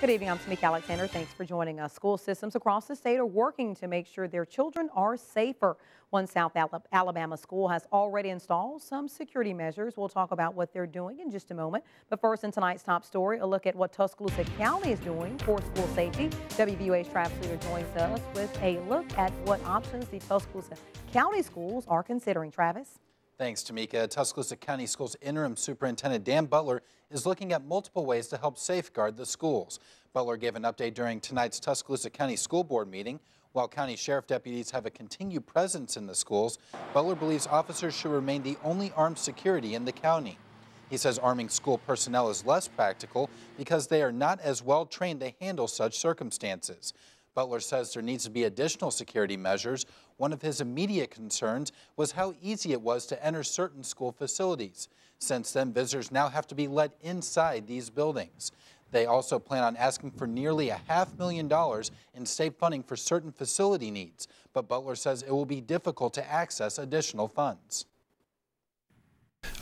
Good evening, I'm Tamika Alexander. Thanks for joining us. School systems across the state are working to make sure their children are safer. One South Alabama school has already installed some security measures. We'll talk about what they're doing in just a moment. But first, in tonight's top story, a look at what Tuscaloosa County is doing for school safety. WVUA's Travis Leader joins us with a look at what options the Tuscaloosa County schools are considering. Travis? Thanks, Tamika. Tuscaloosa County Schools Interim Superintendent Dan Butler is looking at multiple ways to help safeguard the schools. Butler gave an update during tonight's Tuscaloosa County School Board meeting. While county sheriff deputies have a continued presence in the schools, Butler believes officers should remain the only armed security in the county. He says arming school personnel is less practical because they are not as well trained to handle such circumstances. Butler says there needs to be additional security measures. One of his immediate concerns was how easy it was to enter certain school facilities. Since then, visitors now have to be let inside these buildings. They also plan on asking for nearly $500,000 in state funding for certain facility needs, but Butler says it will be difficult to access additional funds.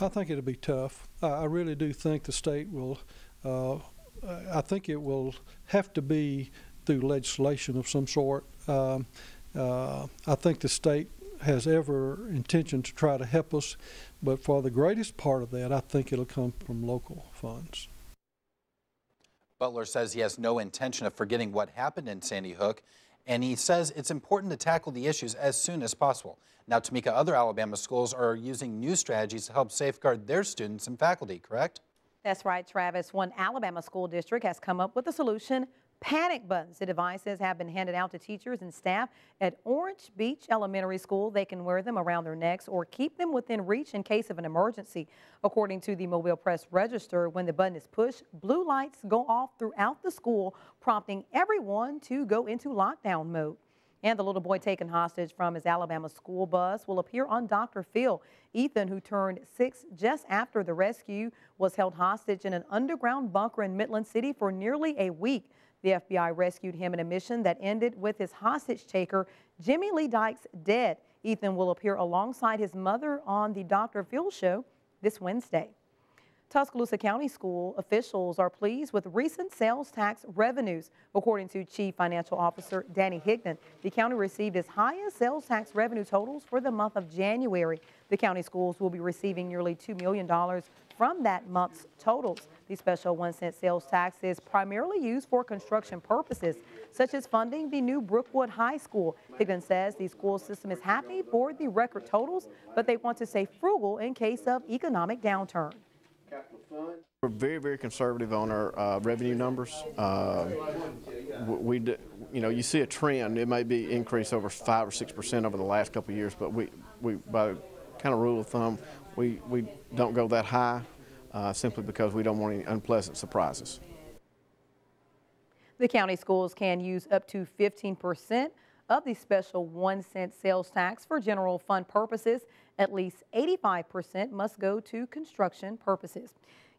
I think it'll be tough. I really do think the state will, I think it will have to be through legislation of some sort. I think the state has every intention to try to help us, but for the greatest part of that, I think it'll come from local funds. Butler says he has no intention of forgetting what happened in Sandy Hook, and he says it's important to tackle the issues as soon as possible. Now, Tamika, other Alabama schools are using new strategies to help safeguard their students and faculty, correct? That's right, Travis. One Alabama school district has come up with a solution. Panic buttons. The devices have been handed out to teachers and staff at Orange Beach Elementary School. They can wear them around their necks or keep them within reach in case of an emergency. According to the Mobile Press Register, when the button is pushed, blue lights go off throughout the school, prompting everyone to go into lockdown mode. And the little boy taken hostage from his Alabama school bus will appear on Dr. Phil. Ethan, who turned 6 just after the rescue, was held hostage in an underground bunker in Midland City for nearly a week. The FBI rescued him in a mission that ended with his hostage taker, Jimmy Lee Dykes, dead. Ethan will appear alongside his mother on the Dr. Phil show this Wednesday. Tuscaloosa County School officials are pleased with recent sales tax revenues. According to Chief Financial Officer Danny Higdon, the county received its highest sales tax revenue totals for the month of January. The county schools will be receiving nearly $2 million from that month's totals. The special 1-cent sales tax is primarily used for construction purposes, such as funding the new Brookwood High School. Higdon says the school system is happy for the record totals, but they want to stay frugal in case of economic downturn. We're very, very conservative on our revenue numbers. You see a trend. It may be increased over 5 or 6% over the last couple of years, but we by kind of rule of thumb, we don't go that high simply because we don't want any unpleasant surprises. The county schools can use up to 15% of the special 1-cent sales tax for general fund purposes. At least 85% must go to construction purposes.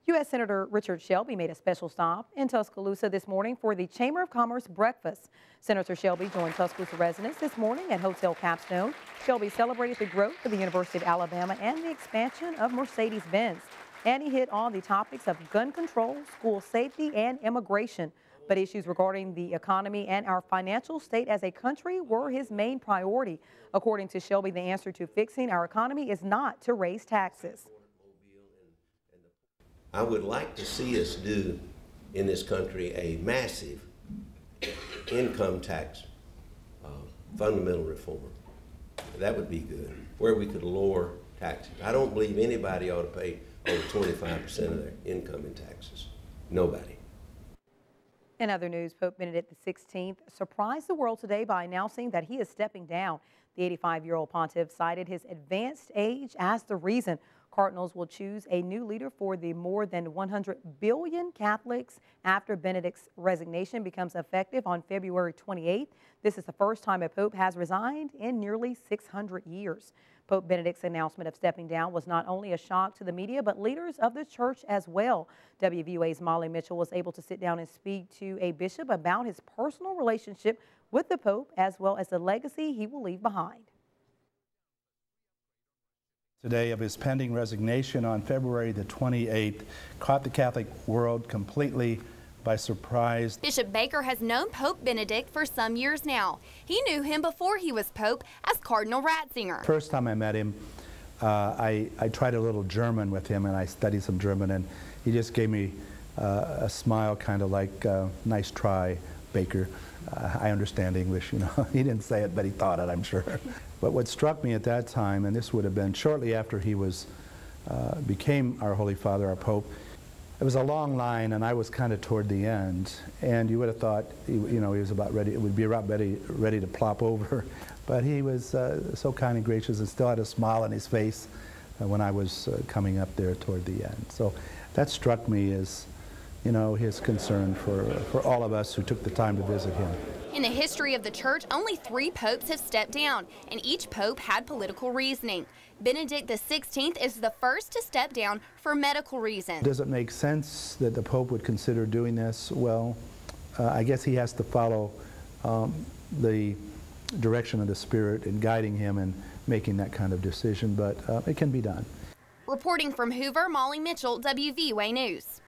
U.S. Senator Richard Shelby made a special stop in Tuscaloosa this morning for the Chamber of Commerce breakfast. Senator Shelby joined Tuscaloosa residents this morning at Hotel Capstone. Shelby celebrated the growth of the University of Alabama and the expansion of Mercedes-Benz. And he hit on the topics of gun control, school safety, and immigration. But issues regarding the economy and our financial state as a country were his main priority. According to Shelby, the answer to fixing our economy is not to raise taxes. I would like to see us do in this country a massive income tax fundamental reform. That would be good, where we could lower taxes. I don't believe anybody ought to pay over 25% of their income in taxes. Nobody. In other news, Pope Benedict XVI surprised the world today by announcing that he is stepping down. The 85-year-old pontiff cited his advanced age as the reason. Cardinals will choose a new leader for the more than 100 billion Catholics after Benedict's resignation becomes effective on February 28th. This is the first time a pope has resigned in nearly 600 years. Pope Benedict's announcement of stepping down was not only a shock to the media, but leaders of the church as well. WVUA's Molly Mitchell was able to sit down and speak to a bishop about his personal relationship with the Pope, as well as the legacy he will leave behind. Today of his pending resignation on February the 28th caught the Catholic world completely by surprise. Bishop Baker has known Pope Benedict for some years now. He knew him before he was Pope as Cardinal Ratzinger. First time I met him, I tried a little German with him, and I studied some German, and he just gave me a smile, kind of like, nice try, Baker. I understand English, you know. He didn't say it, but he thought it, I'm sure. But what struck me at that time, and this would have been shortly after he was became our Holy Father, our Pope, it was a long line, and I was kind of toward the end, and you would have thought, he was about ready, it would be about ready to plop over. But he was so kind and gracious, and still had a smile on his face when I was coming up there toward the end. So that struck me as, his concern for all of us who took the time to visit him. In the history of the church, only 3 popes have stepped down, and each pope had political reasoning. Benedict XVI is the first to step down for medical reasons. Does it make sense that the Pope would consider doing this? Well, I guess he has to follow the direction of the Spirit in guiding him and making that kind of decision, but it can be done. Reporting from Hoover, Molly Mitchell, WVUA News.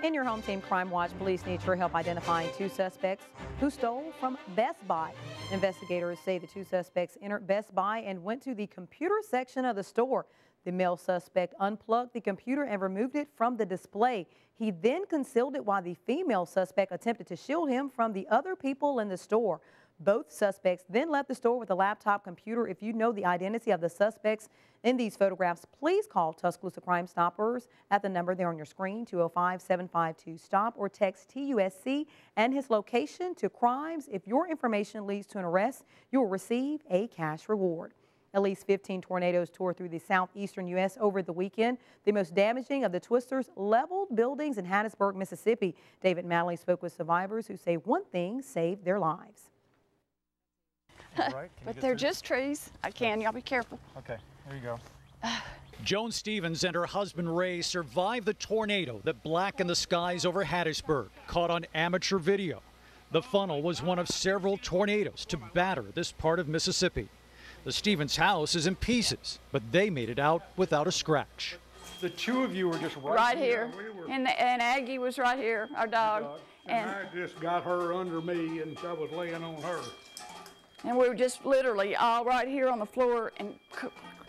In your home team Crime Watch, police need your help identifying 2 suspects who stole from Best Buy. Investigators say the 2 suspects entered Best Buy and went to the computer section of the store. The male suspect unplugged the computer and removed it from the display. He then concealed it while the female suspect attempted to shield him from the other people in the store. Both suspects then left the store with a laptop computer. If you know the identity of the suspects in these photographs, please call Tuscaloosa Crime Stoppers at the number there on your screen, 205-752-STOP, or text TUSC and his location to crimes. If your information leads to an arrest, you will receive a cash reward. At least 15 tornadoes tore through the southeastern U.S. over the weekend. The most damaging of the twisters leveled buildings in Hattiesburg, Mississippi. David Malley spoke with survivors who say one thing saved their lives. Right. But they're just trees. Y'all be careful. Okay, there you go. Joan Stevens and her husband Ray survived the tornado that blackened the skies over Hattiesburg, caught on amateur video. The funnel was one of several tornadoes to batter this part of Mississippi. The Stevens house is in pieces, but they made it out without a scratch. The 2 of you were just right here. And Aggie was right here, our dog. And I just got her under me, and I was laying on her. And we were just literally all right here on the floor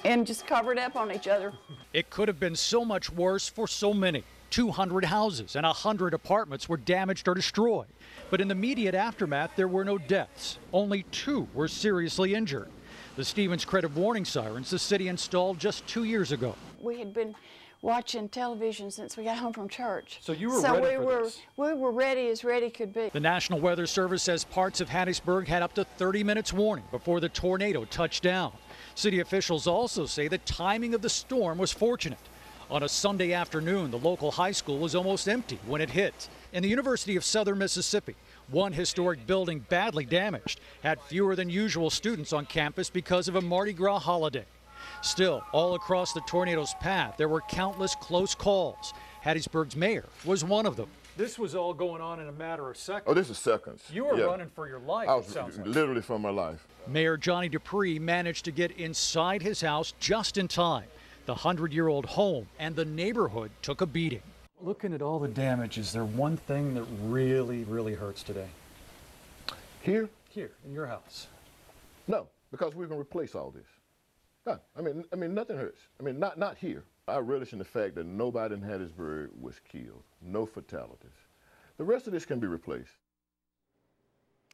and just covered up on each other. It could have been so much worse for so many. 200 houses and 100 apartments were damaged or destroyed. But in the immediate aftermath, there were no deaths. Only 2 were seriously injured. The Stevens credit warning sirens the city installed just 2 years ago. We had been watching television since we got home from church. So you were ready for this? We were ready as ready could be. The National Weather Service says parts of Hattiesburg had up to 30 minutes warning before the tornado touched down. City officials also say the timing of the storm was fortunate. On a Sunday afternoon, the local high school was almost empty when it hit. In the University of Southern Mississippi, one historic building badly damaged had fewer than usual students on campus because of a Mardi Gras holiday. Still, all across the tornado's path, there were countless close calls. Hattiesburg's mayor was one of them. This was all going on in a matter of seconds. Oh, this is seconds. You were running for your life, I was it sounds like. literally for my life. Mayor Johnny Dupree managed to get inside his house just in time. The 100-year-old home and the neighborhood took a beating. Looking at all the damage, is there one thing that really, really hurts today? Here? Here, in your house. No, because we can replace all this. No, I mean, nothing hurts. I mean, not here. I relish in the fact that nobody in Hattiesburg was killed, no fatalities. The rest of this can be replaced.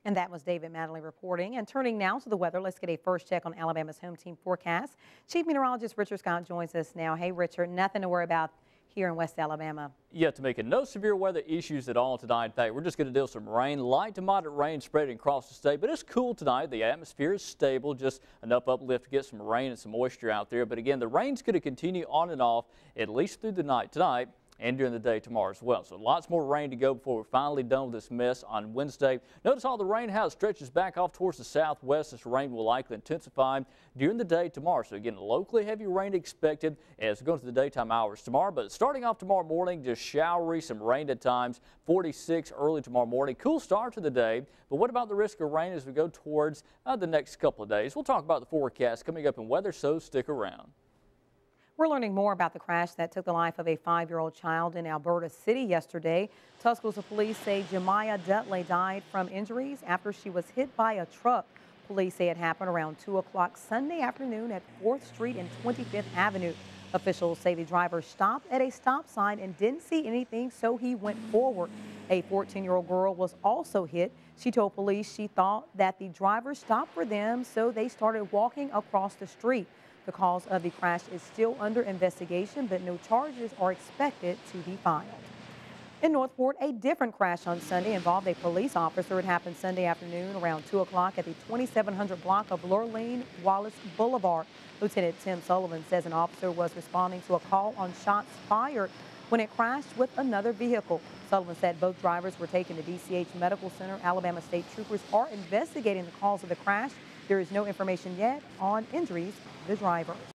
And that was David Madley reporting. And turning now to the weather, let's get a first check on Alabama's home team forecast. Chief Meteorologist Richard Scott joins us now. Hey, Richard, nothing to worry about here in West Alabama. Yeah, Tamika, no severe weather issues at all tonight. In fact, we're just going to deal with some rain, light to moderate rain spreading across the state, but it's cool tonight. The atmosphere is stable, just enough uplift to get some rain and some moisture out there. But again, the rain's going to continue on and off at least through the night tonight and during the day tomorrow as well. So lots more rain to go before we're finally done with this mess on Wednesday. Notice all the rain, how it stretches back off towards the southwest. This rain will likely intensify during the day tomorrow. So again, locally heavy rain expected as we go into the daytime hours tomorrow. But starting off tomorrow morning, just showery, some rain at times, 46 early tomorrow morning. Cool start to the day. But what about the risk of rain as we go towards the next couple of days? We'll talk about the forecast coming up in weather, so stick around. We're learning more about the crash that took the life of a 5-year-old child in Alberta City yesterday. Tuscaloosa police say Jemiah Dudley died from injuries after she was hit by a truck. Police say it happened around 2 o'clock Sunday afternoon at 4th Street and 25th Avenue. Officials say the driver stopped at a stop sign and didn't see anything, so he went forward. A 14-year-old girl was also hit. She told police she thought that the driver stopped for them, so they started walking across the street. The cause of the crash is still under investigation, but no charges are expected to be filed. In Northport, a different crash on Sunday involved a police officer. It happened Sunday afternoon around 2 o'clock at the 2700 block of Lurleen Wallace Boulevard. Lieutenant Tim Sullivan says an officer was responding to a call on shots fired when it crashed with another vehicle. Sullivan said both drivers were taken to DCH Medical Center. Alabama State Troopers are investigating the cause of the crash. There is no information yet on injuries of the driver.